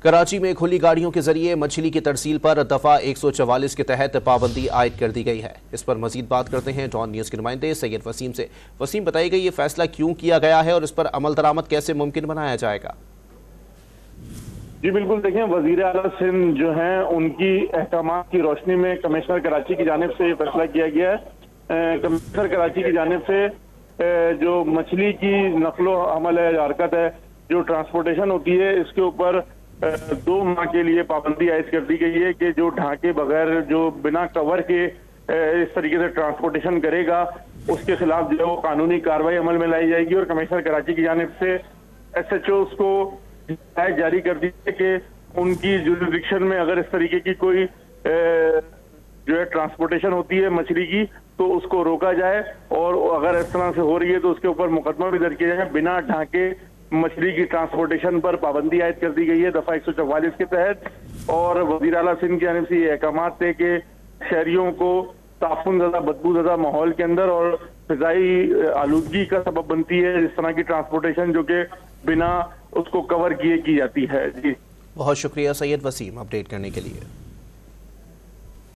कराची में खुली गाड़ियों के जरिए मछली की तरसील पर दफा 144 के तहत पाबंदी आयद कर दी गई है। इस पर मजीद बात करते हैं डॉन न्यूज के नुमाइंदे सैयद वसीम से। वसीम, बताइए ये फैसला क्यों किया गया है और इस पर अमल दरामद कैसे मुमकिन बनाया जाएगा? जी बिल्कुल, देखें, वजीर आला सिंध जो हैं उनकी अहकामात की रोशनी में कमिश्नर कराची की जानिब से ये फैसला किया गया है। कमिश्नर कराची की जानिब से जो मछली की नकलो अमल है, हरकत है, जो ट्रांसपोर्टेशन होती है, इसके ऊपर 2 माह के लिए पाबंदी आयद कर दी गई है कि जो ढांके बगैर, जो बिना कवर के इस तरीके से ट्रांसपोर्टेशन करेगा उसके खिलाफ जो है वो कानूनी कार्रवाई अमल में लाई जाएगी। और कमिश्नर कराची की जानिब से SHOs को हिदायत जारी कर दी है कि उनकी जुरिडिक्शन में अगर इस तरीके की कोई जो है ट्रांसपोर्टेशन होती है मछली की तो उसको रोका जाए, और अगर इस तरह से हो रही है तो उसके ऊपर मुकदमा भी दर्ज किया जाए। बिना ढांके मछली की ट्रांसपोर्टेशन पर पाबंदी आयद कर दी गई है दफा 144 के तहत। और वज़ीर आला सिंध की जानिब से ये अहकामात थे कि शहरियों को ताफुनज़दा, बदबूज़दा माहौल के अंदर और फिजाई आलूदगी का सबब बनती है इस तरह की ट्रांसपोर्टेशन जो कि बिना उसको कवर किए की जाती है। जी बहुत शुक्रिया सैयद वसीम अपडेट करने के लिए।